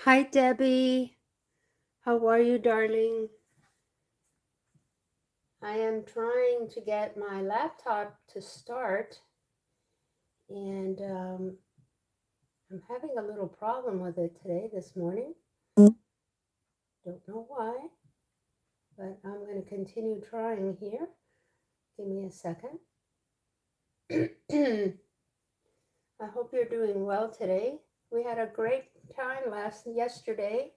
Hi, Debbie. How are you, darling? I am trying to get my laptop to start, and I'm having a little problem with it today, this morning. Don't know why, but I'm going to continue trying here. Give me a second. I hope you're doing well today. We had a great time yesterday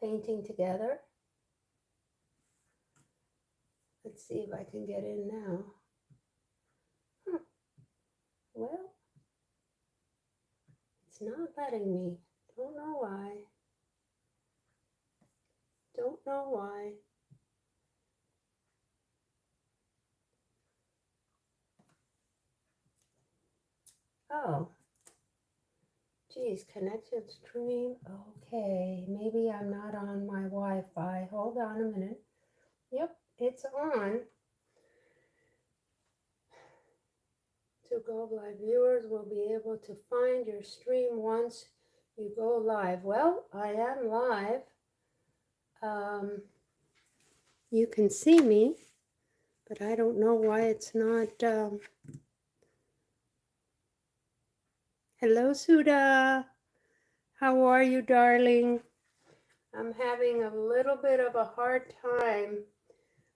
painting together. Let's see if I can get in now. Well, it's not letting me. Don't know why. Don't know why. Oh, geez, connected stream. Okay, maybe I'm not on my Wi-Fi. Hold on a minute. Yep, it's on. To go live, viewers will be able to find your stream once you go live. Well, I am live. You can see me, but I don't know why it's not. Hello, Suda. How are you, darling? I'm having a little bit of a hard time.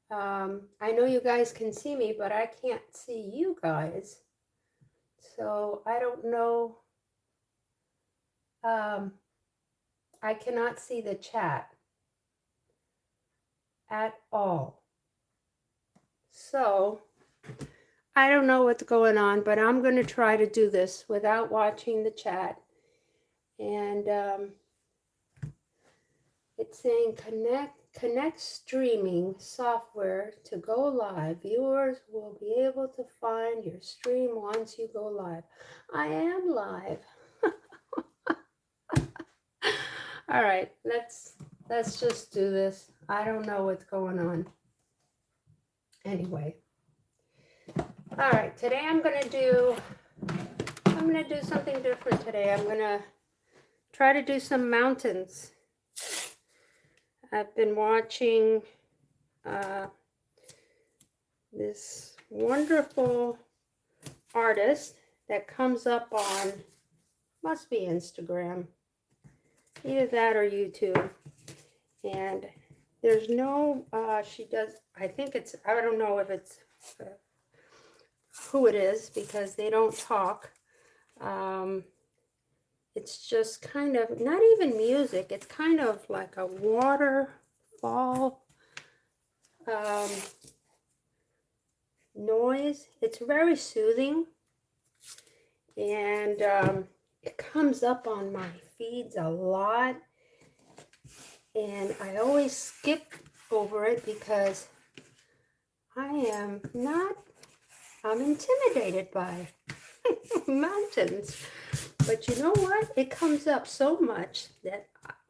I know you guys can see me, but I can't see you guys. So I don't know. I cannot see the chat at all. So I don't know what's going on, but I'm going to try to do this without watching the chat. And it's saying connect streaming software to go live. Viewers will be able to find your stream once you go live. I am live. All right, let's just do this. I don't know what's going on. Anyway. All right, today I'm gonna do something different today. I'm gonna try to do some mountains. I've been watching this wonderful artist that comes up on, must be Instagram, either that or YouTube. And there's no, she does, I think it's, I don't know if it's who it is because they don't talk. It's just kind of, not even music, it's kind of like a waterfall noise. It's very soothing, and it comes up on my feeds a lot, and I always skip over it because I'm intimidated by mountains. But you know what? It comes up so much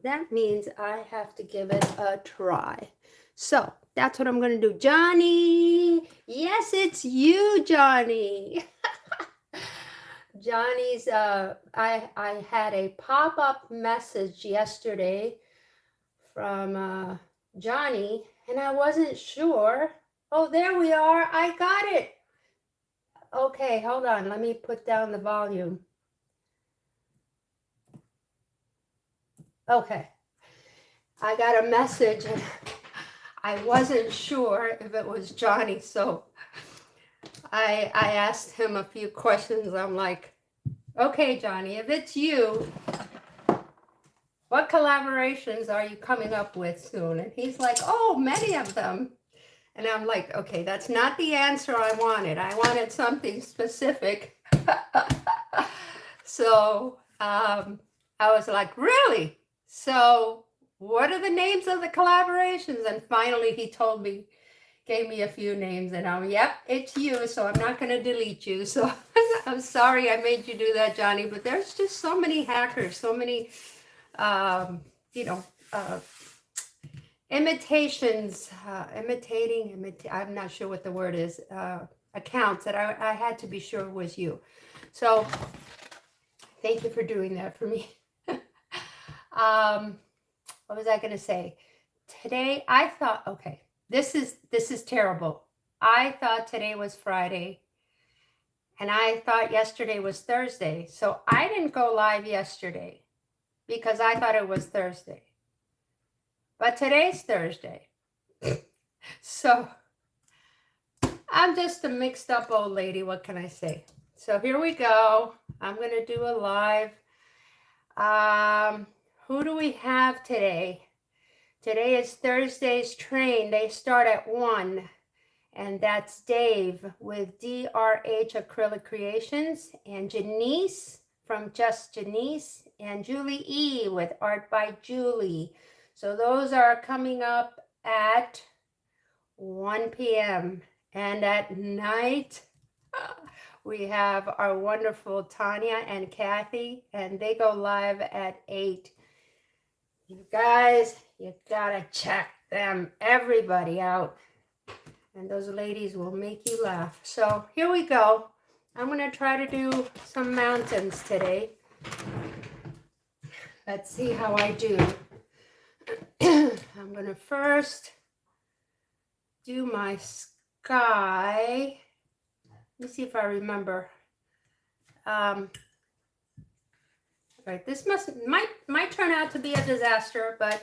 that means I have to give it a try. So that's what I'm going to do. Johnny! Yes, it's you, Johnny. Johnny's, I had a pop-up message yesterday from Johnny, and I wasn't sure. Oh, there we are. I got it. Okay, hold on. Let me put down the volume. Okay, I got a message and I wasn't sure if it was Johnny, so I asked him a few questions. I'm like, okay, Johnny, if it's you, what collaborations are you coming up with soon? And he's like, oh, many of them. And I'm like, okay, that's not the answer I wanted. I wanted something specific. So I was like, really? So what are the names of the collaborations? And finally he told me, gave me a few names, and I'm, yep, it's you, so I'm not going to delete you. So I'm sorry I made you do that, Johnny, but there's just so many hackers, so many, imitations, I'm not sure what the word is, accounts that I had to be sure was you. So thank you for doing that for me. What was I going to say? Today I thought, okay, this is terrible. I thought today was Friday and I thought yesterday was Thursday. So I didn't go live yesterday because I thought it was Thursday. But today's Thursday. So I'm just a mixed up old lady. What can I say? So here we go. I'm going to do a live. Who do we have today? Today is Thursday's train. They start at 1. And that's Dave with DRH Acrylic Creations, and Janice from Just Janice, and Julie E with Art by Julie. So those are coming up at 1 p.m. And at night, we have our wonderful Tanya and Kathy, and they go live at 8. You guys, you gotta check them, everybody out. And those ladies will make you laugh. So here we go. I'm going to try to do some mountains today. Let's see how I do. I'm going to first do my sky. Let me see if I remember. Right, this might turn out to be a disaster, but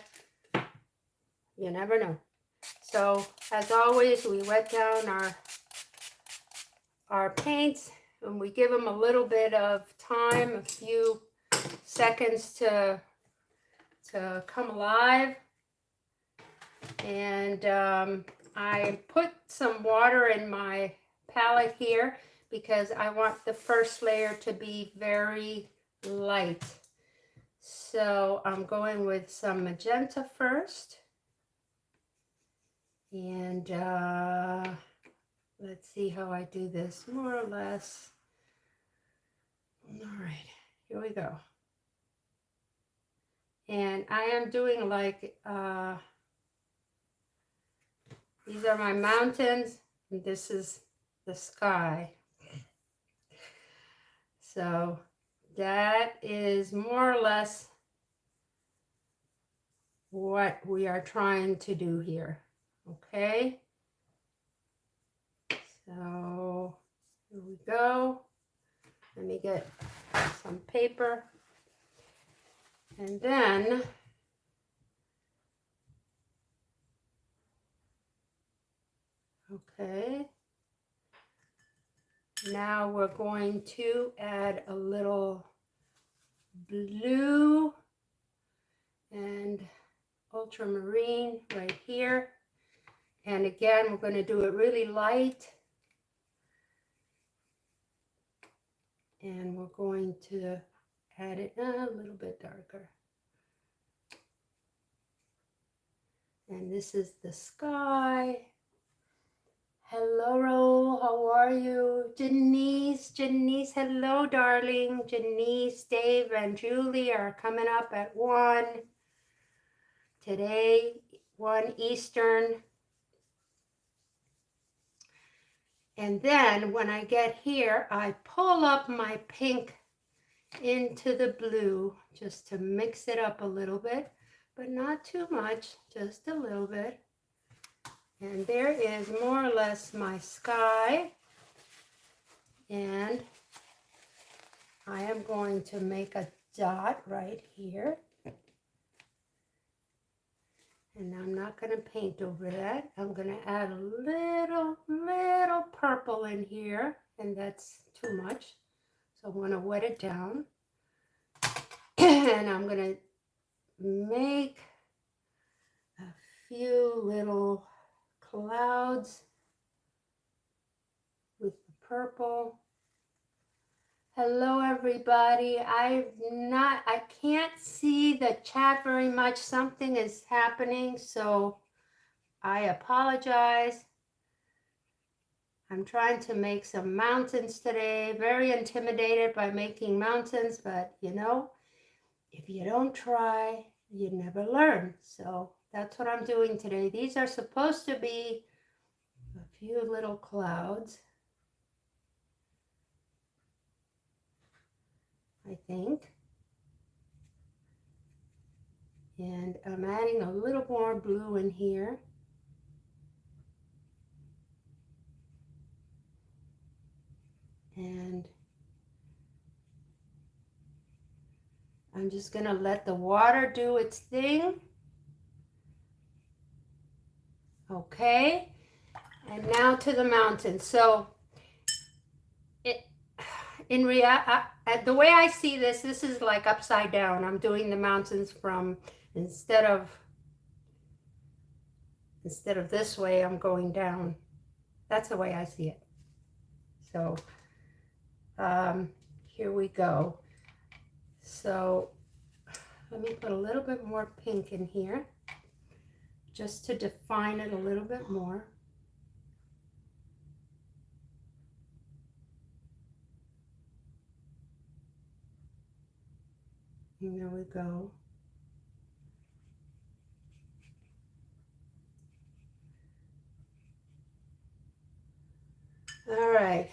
you never know. So as always, we wet down our paints and we give them a little bit of time, a few seconds to come alive. And I put some water in my palette here because I want the first layer to be very light. So I'm going with some magenta first. And let's see how I do this, more or less. All right, here we go. And I am doing like, these are my mountains, and this is the sky. So that is more or less what we are trying to do here. Okay, so here we go. Let me get some paper. And then okay, now we're going to add a little blue and ultramarine right here. And again, we're going to do it really light. And we're going to add it a little bit darker. And this is the sky. Hello, how are you? Janice, hello, darling. Janice, Dave, and Julie are coming up at 1. Today, 1 Eastern. And then when I get here, I pull up my pink into the blue just to mix it up a little bit, but not too much, just a little bit. And there is more or less my sky. And I am going to make a dot right here. And I'm not going to paint over that. I'm going to add a little purple in here, and that's too much. So I'm going to wet it down. And I'm going to make a few little clouds with the purple. Hello, everybody. I can't see the chat very much. Something is happening, so I apologize. I'm trying to make some mountains today. Very intimidated by making mountains, but you know, if you don't try, you never learn. So that's what I'm doing today. These are supposed to be a few little clouds, I think. And I'm adding a little more blue in here. And I'm just going to let the water do its thing. Okay. And now to the mountain. So in the way I see this, this is like upside down. I'm doing the mountains from instead of this way, I'm going down. That's the way I see it. So here we go. So let me put a little bit more pink in here just to define it a little bit more. And there we go. All right.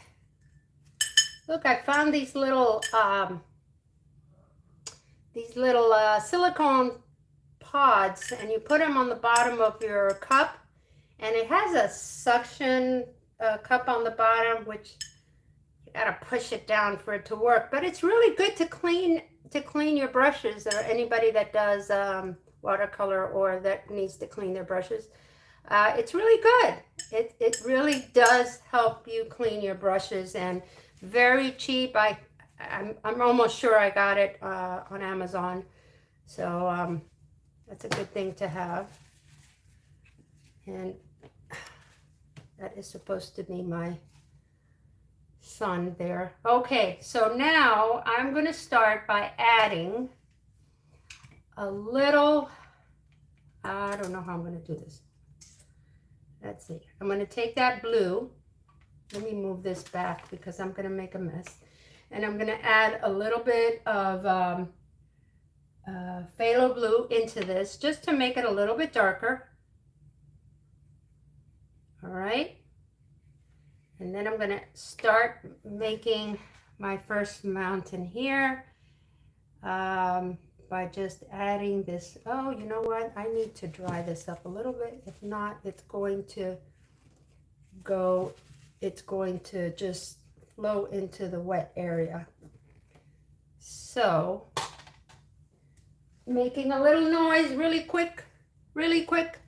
Look, I found these little silicone pods, and you put them on the bottom of your cup, and it has a suction cup on the bottom, which you gotta push it down for it to work. But it's really good to clean your brushes, or anybody that does watercolor or that needs to clean their brushes. It's really good. It really does help you clean your brushes, and very cheap. I'm almost sure I got it on Amazon, so that's a good thing to have. And that is supposed to be my sun there. Okay, so now I'm going to start by adding a little, I don't know how I'm going to do this. Let's see. I'm going to take that blue. Let me move this back because I'm going to make a mess. And I'm going to add a little bit of phthalo blue into this just to make it a little bit darker. All right. And then I'm going to start making my first mountain here by just adding this. Oh, you know what? I need to dry this up a little bit. If not, it's going to just flow into the wet area. So, making a little noise really quick, really quick.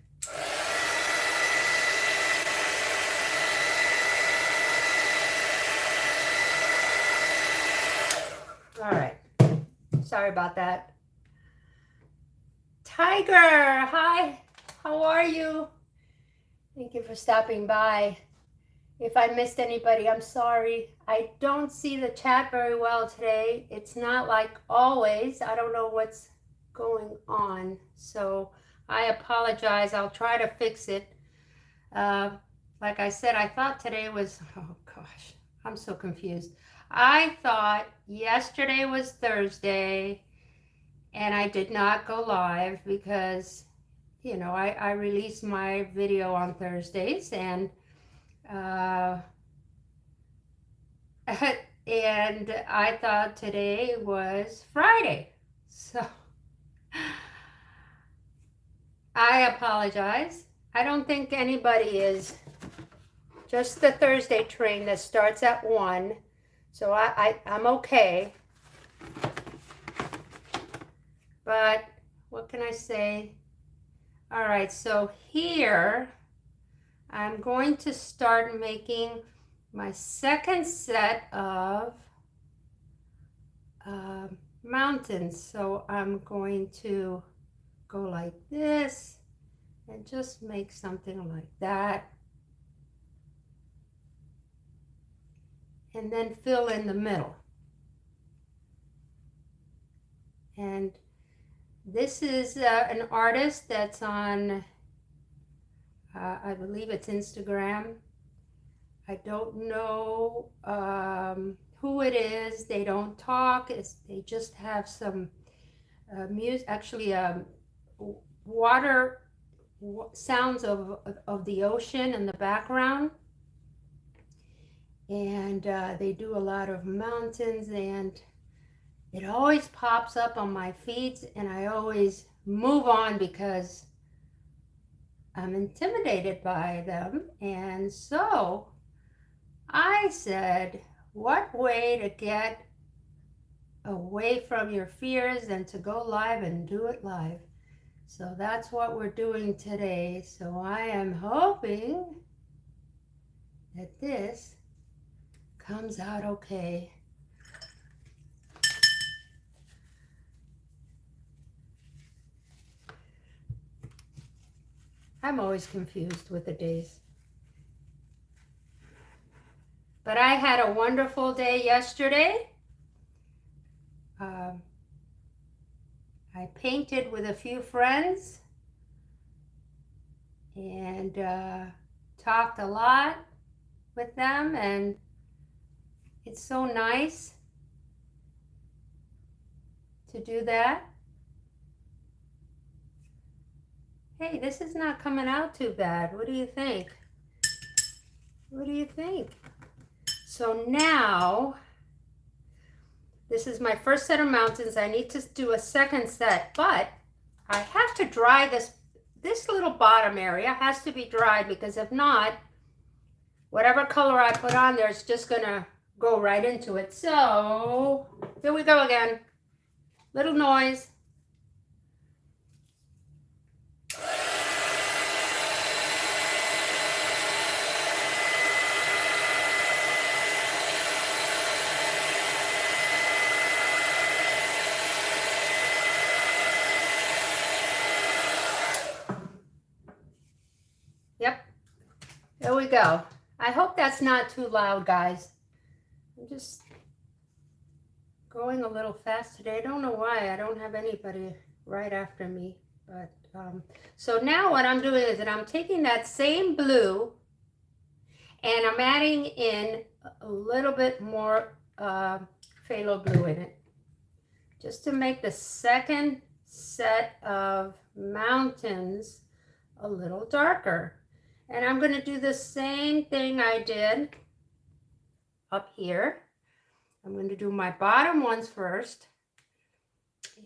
All right, sorry about that. Tiger, hi, how are you? Thank you for stopping by. If I missed anybody, I'm sorry. I don't see the chat very well today. It's not like always. I don't know what's going on, so I apologize. I'll try to fix it. Like I said, I thought today was, oh gosh, I'm so confused. I thought yesterday was Thursday and I did not go live because, you know, I release my video on Thursdays, and and I thought today was Friday. So I apologize. I don't think anybody is, just the Thursday train that starts at 1. So I'm okay. But what can I say? All right, so here I'm going to start making my second set of mountains. So I'm going to go like this and just make something like that. And then fill in the middle. And this is an artist that's on, I believe it's Instagram. I don't know who it is. They don't talk. They just have some music, actually water sounds of the ocean in the background. And they do a lot of mountains, and it always pops up on my feeds and I always move on because I'm intimidated by them. And so I said, what way to get away from your fears than to go live and do it live? So that's what we're doing today. So I am hoping that this comes out okay. I'm always confused with the days. But I had a wonderful day yesterday. I painted with a few friends and talked a lot with them, and it's so nice to do that. Hey, this is not coming out too bad. What do you think? What do you think? So now, this is my first set of mountains. I need to do a second set, but I have to dry this. This little bottom area has to be dried because if not, whatever color I put on there is just gonna go right into it. So here we go again. Little noise. Yep, there we go. I hope that's not too loud, guys. I'm just going a little fast today. I don't know why. I don't have anybody right after me. But so now what I'm doing is that I'm taking that same blue and I'm adding in a little bit more phthalo blue in it, just to make the second set of mountains a little darker. And I'm going to do the same thing I did up here. I'm going to do my bottom ones first.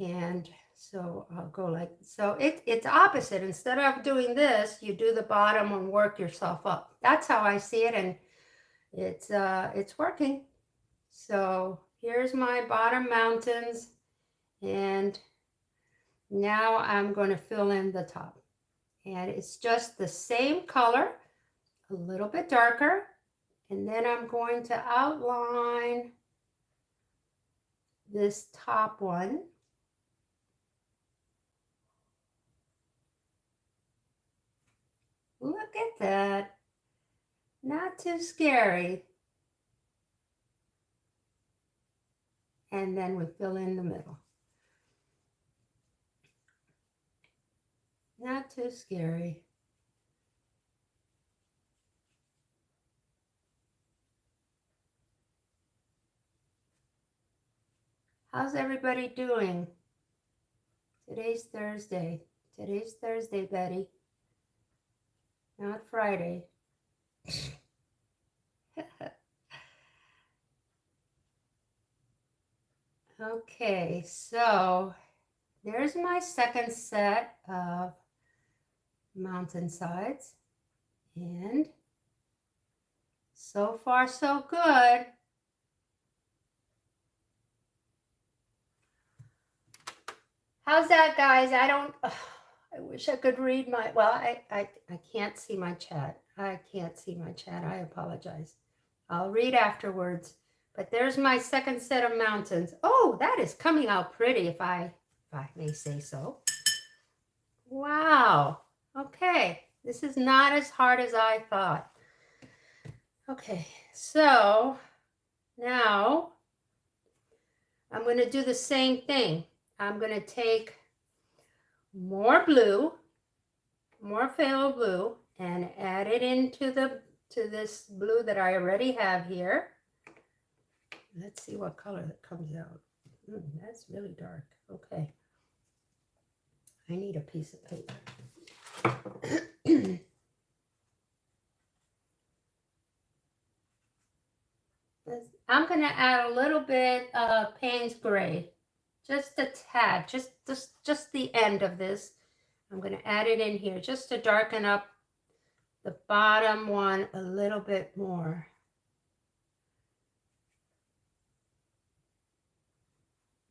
And so I'll go like, so it's opposite. Instead of doing this, you do the bottom and work yourself up. That's how I see it, and it's working. So here's my bottom mountains, and now I'm going to fill in the top. And it's just the same color, a little bit darker. And then I'm going to outline this top one. Look at that. Not too scary. And then we fill in the middle. Not too scary. How's everybody doing? Today's Thursday. Today's Thursday, Betty. Not Friday. Okay, so there's my second set of mountainsides, and so far so good. How's that, guys? I wish I could read my, well, I can't see my chat. I can't see my chat. I apologize. I'll read afterwards. But there's my second set of mountains. Oh, that is coming out pretty, if I may say so. Wow. Okay. This is not as hard as I thought. Okay. So now I'm going to do the same thing. I'm going to take more blue, more phthalo blue, and add it into this blue that I already have here. Let's see what color that comes out. That's really dark. Okay. I need a piece of paper. I'm going to add a little bit of Payne's Gray. just a tad, just the end of this. I'm going to add it in here just to darken up the bottom one a little bit more.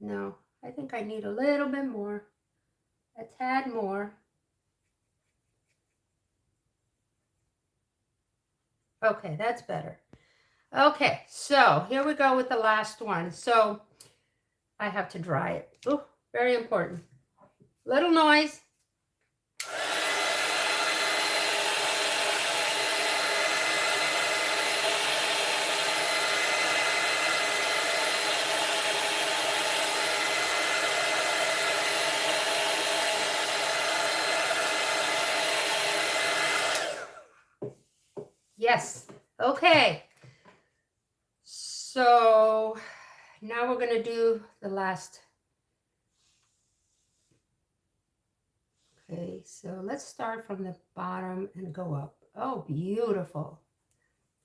No, I think I need a little bit more, a tad more. Okay, that's better. Okay, so here we go with the last one. So I have to dry it. Ooh, very important. Little noise. Yes, okay. So now we're going to do the last. Okay, so let's start from the bottom and go up. Oh, beautiful.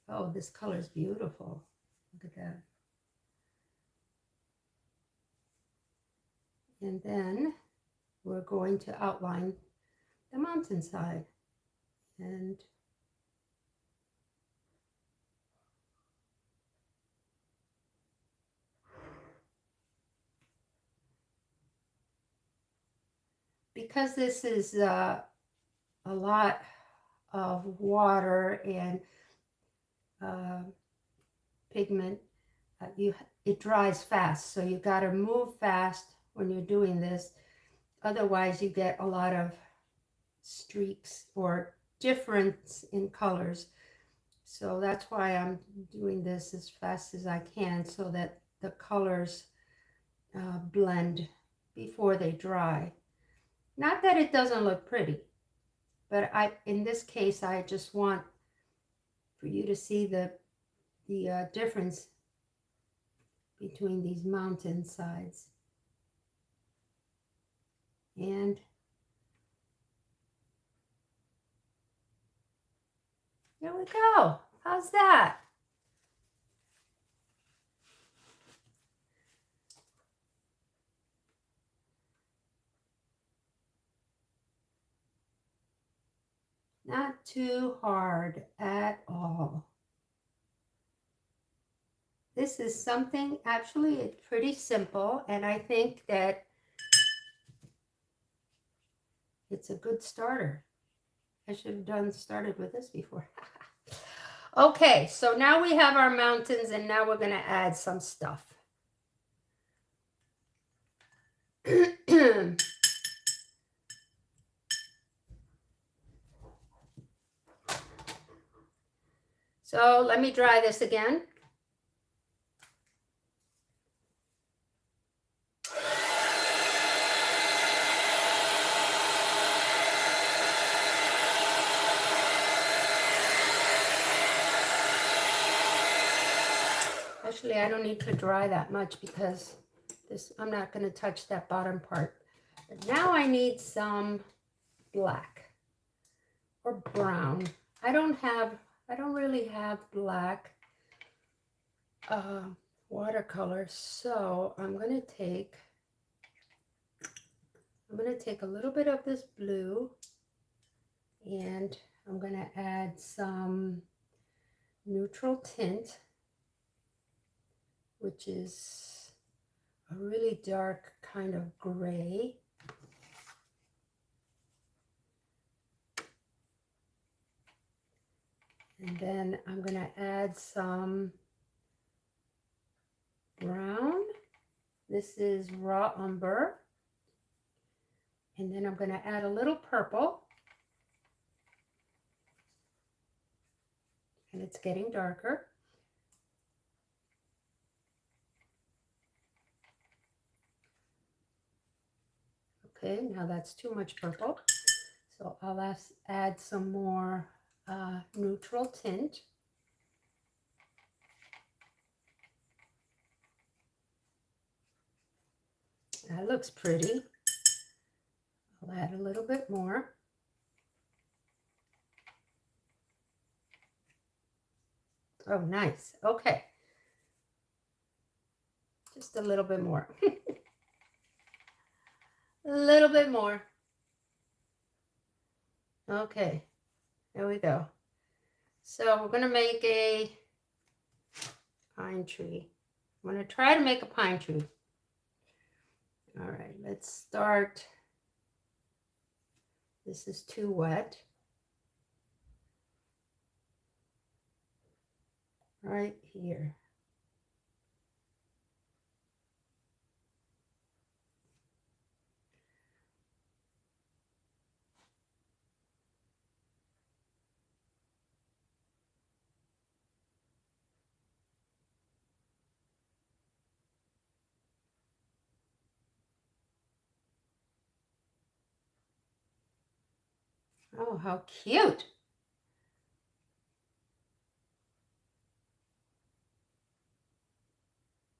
Oh, this color is beautiful. Look at that. And then we're going to outline the mountainside. And because this is a lot of water and pigment, it dries fast, so you got to move fast when you're doing this. Otherwise you get a lot of streaks or difference in colors. So that's why I'm doing this as fast as I can, so that the colors blend before they dry. Not that it doesn't look pretty, but in this case I just want for you to see the difference between these mountain sides. And there we go. How's that? Not too hard at all. This is something, actually, it's pretty simple, and I think that it's a good starter. I should have started with this before. Okay, so now we have our mountains, and now we're going to add some stuff. So let me dry this again. Actually, I don't need to dry that much because I'm not going to touch that bottom part. But now I need some black or brown. I don't really have black watercolor, so I'm going to take a little bit of this blue, and I'm going to add some neutral tint, which is a really dark kind of gray. And then I'm going to add some brown. This is raw umber. And then I'm going to add a little purple. And it's getting darker. Okay, now that's too much purple. So I'll add some more neutral tint. That looks pretty. I'll add a little bit more. Oh, nice. Okay. Just a little bit more. A little bit more. Okay, there we go. So we're going to make a pine tree. I'm going to try to make a pine tree. All right, let's start. This is too wet. Right here. Oh, how cute.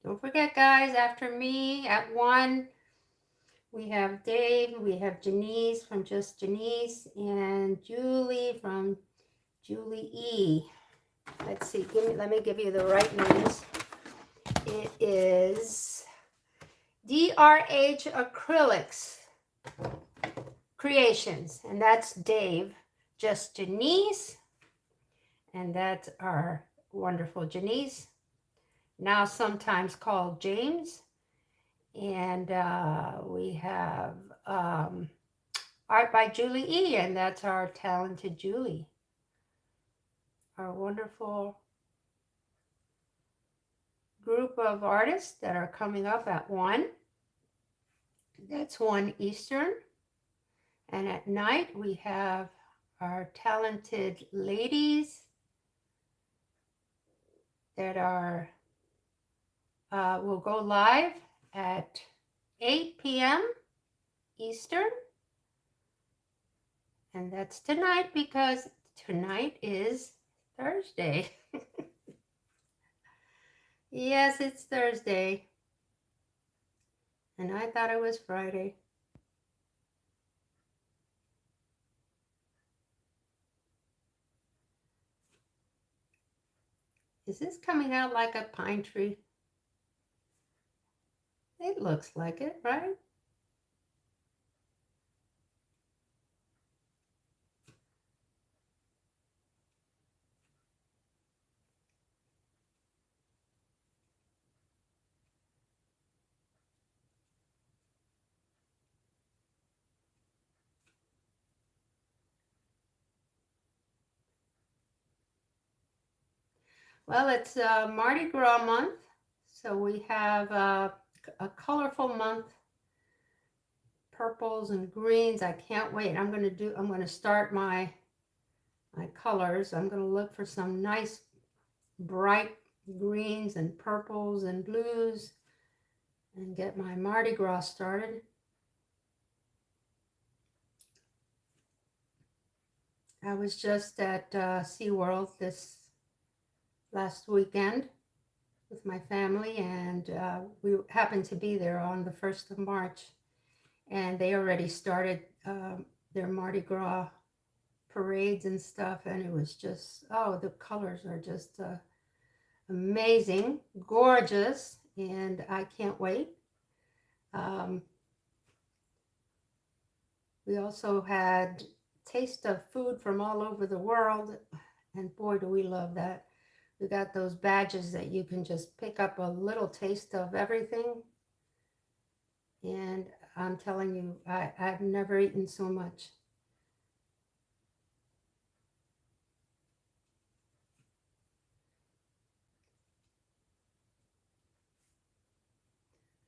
Don't forget, guys, after me at 1, we have Dave, we have Janice from Just Janice, and Julie from Julie E. Let's see, let me give you the right names. It is DRH Acrylics Creations, and that's Dave. Just Janice, and that's our wonderful Janice, now sometimes called James. And we have art by Julie E, and that's our talented Julie, our wonderful group of artists that are coming up at 1. That's 1 Eastern. And at night we have our talented ladies that are will go live at 8 p.m. Eastern. And that's tonight, because tonight is Thursday. Yes, it's Thursday. And I thought it was Friday. Is this coming out like a pine tree? It looks like it, right? Well, it's Mardi Gras month, so we have a colorful month. Purples and greens. I can't wait. I'm going to start my colors. I'm going to look for some nice bright greens and purples and blues and get my Mardi Gras started. I was just at SeaWorld this last weekend with my family, and we happened to be there on the 1st of March, and they already started their Mardi Gras parades and stuff, and it was just, oh, the colors are just amazing, gorgeous, and I can't wait. We also had taste of food from all over the world, and boy, do we love that. We got those badges that you can just pick up a little taste of everything, and I'm telling you, I've never eaten so much.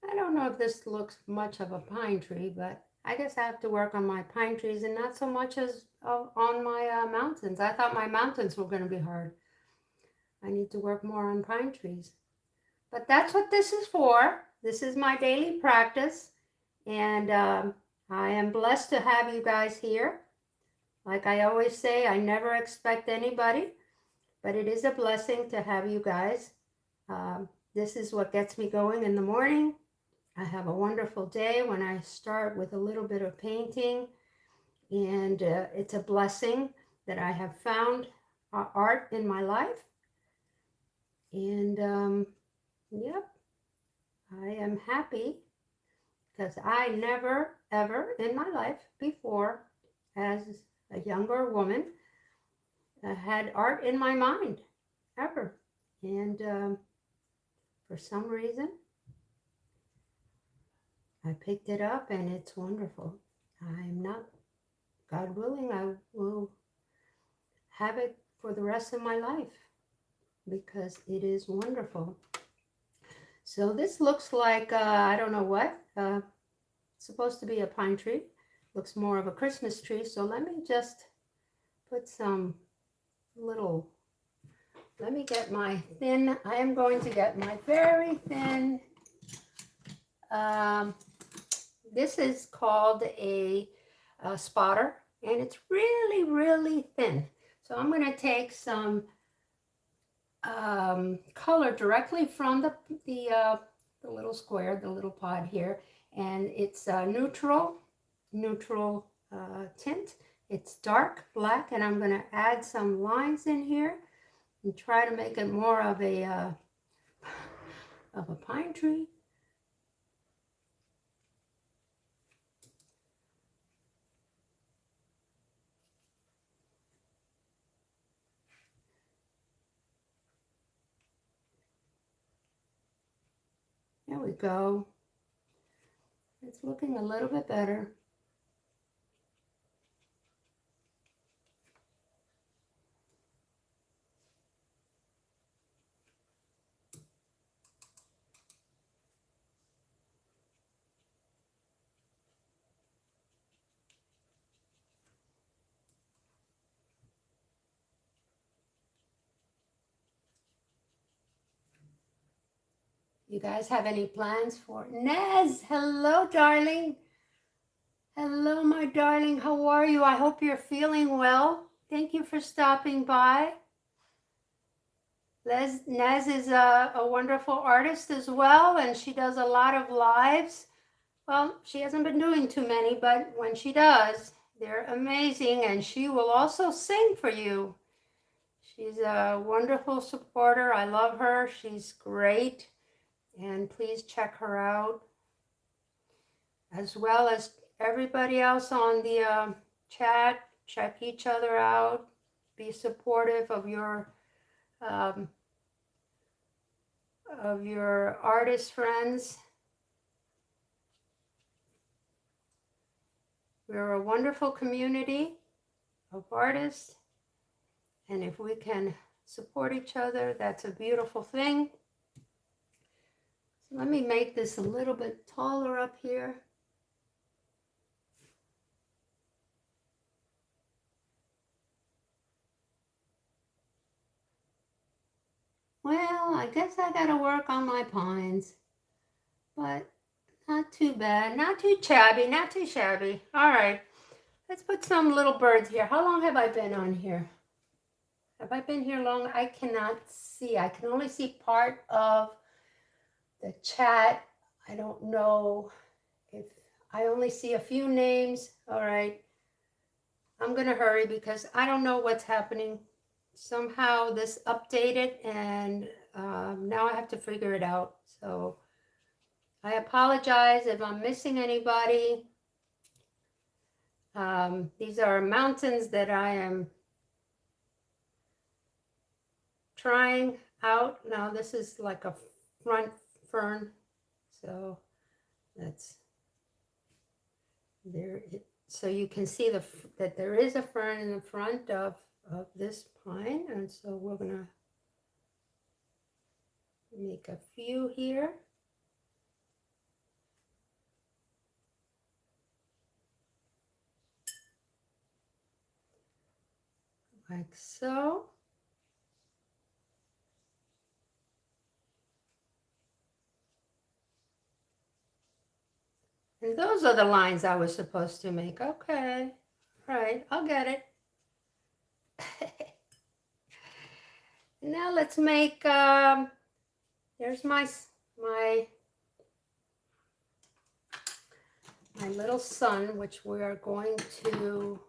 I don't know if this looks much of a pine tree, but I guess I have to work on my pine trees and not so much as on my mountains. I thought my mountains were going to be hard. I need to work more on pine trees. But that's what this is for. This is my daily practice. And I am blessed to have you guys here. Like I always say, I never expect anybody, but it is a blessing to have you guys. This is what gets me going in the morning. I have a wonderful day when I start with a little bit of painting, and it's a blessing that I have found art in my life. And yep, I am happy because I never ever in my life before, as a younger woman, had art in my mind, ever. And for some reason, I picked it up and it's wonderful. I'm not, God willing, I will have it for the rest of my life because it is wonderful. So this looks like, I don't know what, it's supposed to be a pine tree. Looks more of a Christmas tree. So let me just put some little, let me get my thin, I am going to get my very thin, this is called a spotter, and it's really, really thin. So I'm going to take some color directly from the little square, the little pod here, and it's neutral tint. It's dark black, and I'm going to add some lines in here and try to make it more of a pine tree. There we go. It's looking a little bit better. You guys have any plans for Nez? Hello, darling. Hello, my darling. How are you? I hope you're feeling well. Thank you for stopping by. Nez is a wonderful artist as well, and she does a lot of lives. Well, she hasn't been doing too many, but when she does, they're amazing, and she will also sing for you. She's a wonderful supporter. I love her. She's great. And please check her out, as well as everybody else on the chat. Check each other out. Be supportive of your artist friends. We're a wonderful community of artists, and if we can support each other, that's a beautiful thing. Let me make this a little bit taller up here. Well, I guess I gotta work on my pines, but not too bad, not too shabby, not too shabby. All right, let's put some little birds here. How long have I been on here? Have I been here long? I cannot see. I can only see part of the chat. I don't know if I only see a few names. All right, I'm gonna hurry because I don't know what's happening. Somehow this updated, and now I have to figure it out. So I apologize if I'm missing anybody. These are mountains that I am trying out. Now this is like a front fern, so that's there. So you can see that there is a fern in the front of this pine, and so we're gonna make a few here. Like so. And those are the lines I was supposed to make. Okay, all right, I'll get it. Now let's make, there's my little sun, which we are going to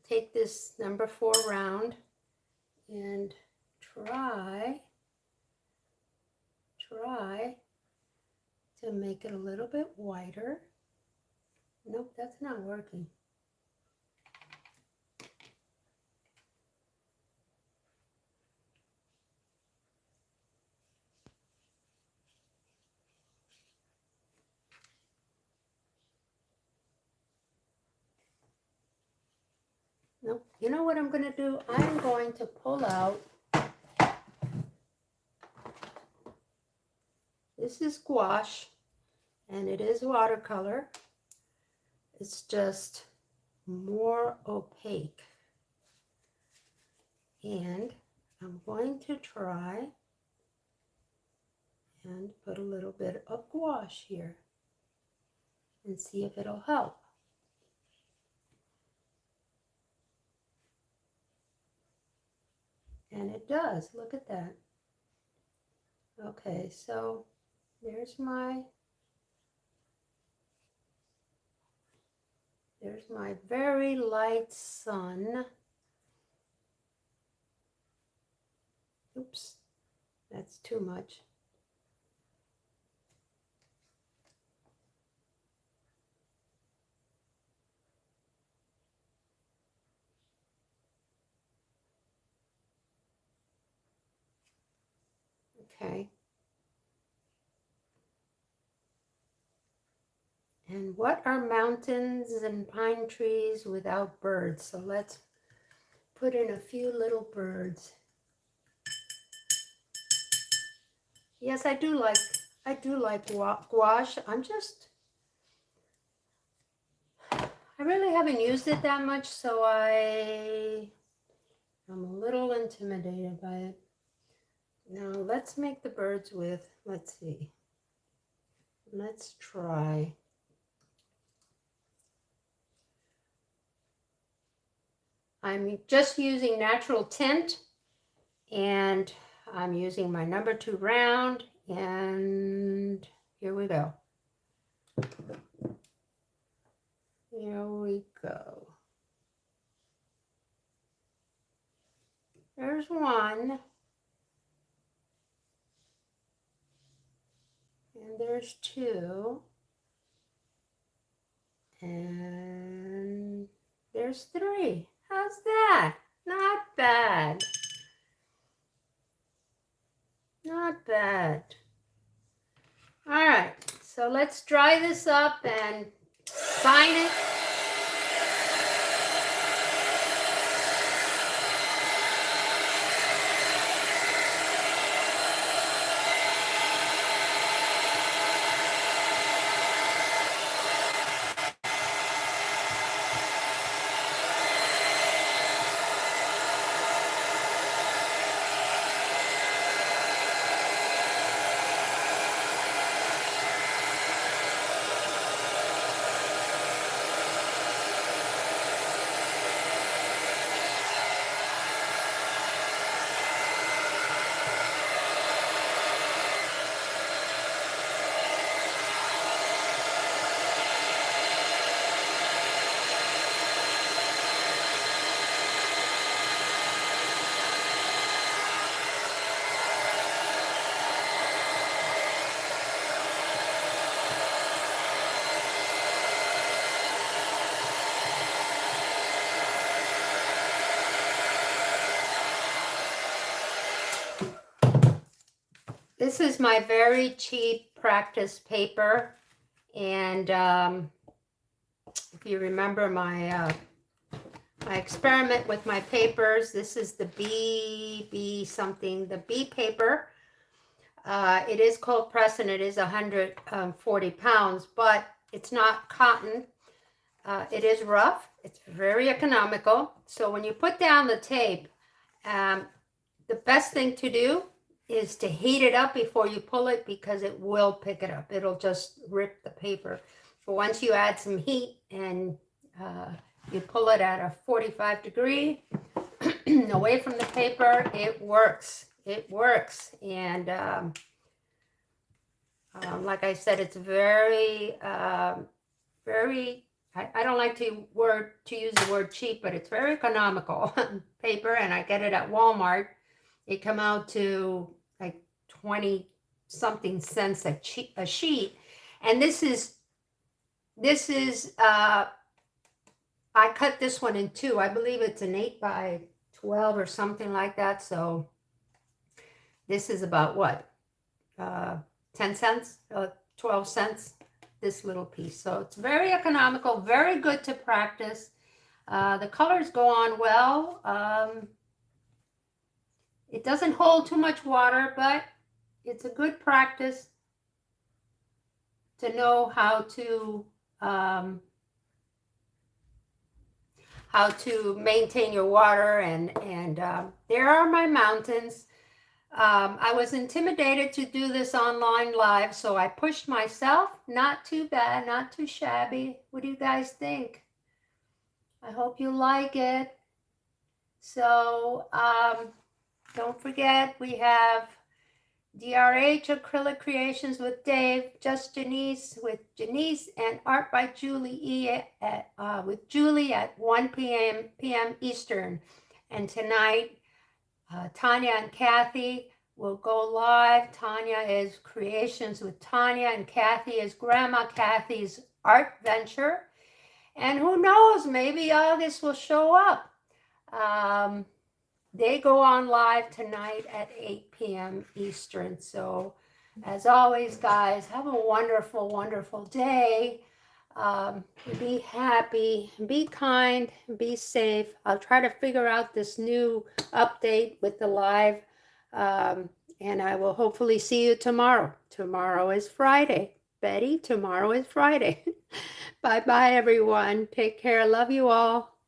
take this number 4 round and try to make it a little bit whiter. Nope, that's not working. Nope. You know what I'm going to do? I'm going to pull out. This is gouache, and it is watercolor. It's just more opaque. And I'm going to try and put a little bit of gouache here and see if it'll help. And it does. Look at that. Okay, so there's my very light sun. Oops, that's too much. Okay. And what are mountains and pine trees without birds? So let's put in a few little birds. Yes, I do like gouache. I really haven't used it that much, so I'm a little intimidated by it. Now let's make the birds with, let's see. Let's try. I'm just using natural tint, and I'm using my number 2 round, and here we go. Here we go. There's one. And there's 2. And there's 3. How's that? Not bad. Not bad. All right, so let's dry this up and sign it. This is my very cheap practice paper, and if you remember my experiment with my papers, this is the B something, the B paper. It is cold pressed, and it is 140 pounds, but it's not cotton. It is rough. It's very economical. So when you put down the tape, the best thing to do is to heat it up before you pull it, because it will pick it up. It'll just rip the paper. But once you add some heat and you pull it at a 45 degree away from the paper, it works. It works. And like I said, it's very, very, I don't like to use the word cheap, but it's very economical paper, and I get it at Walmart. It come out to like 20 something cents a sheet, And this is, I cut this one in two. I believe it's an 8 by 12 or something like that. So this is about what? 10 cents, 12 cents, this little piece. So it's very economical, very good to practice. The colors go on well. It doesn't hold too much water, but it's a good practice to know how to maintain your water. And there are my mountains. I was intimidated to do this online live, so I pushed myself. Not too bad, not too shabby. What do you guys think? I hope you like it. So don't forget, we have DRH Acrylic Creations with Dave, Just Janice with Janice, and Art by Julie E with Julie at 1 p.m. Eastern. And tonight, Tanya and Kathy will go live. Tanya is Creations with Tanya, and Kathy is Grandma Kathy's Art Venture. And who knows, maybe August will show up. They go on live tonight at 8 p.m. Eastern. So as always, guys, have a wonderful, wonderful day. Be happy, be kind, be safe. I'll try to figure out this new update with the live. And I will hopefully see you tomorrow. Tomorrow is Friday. Betty, tomorrow is Friday. Bye-bye, everyone. Take care. Love you all.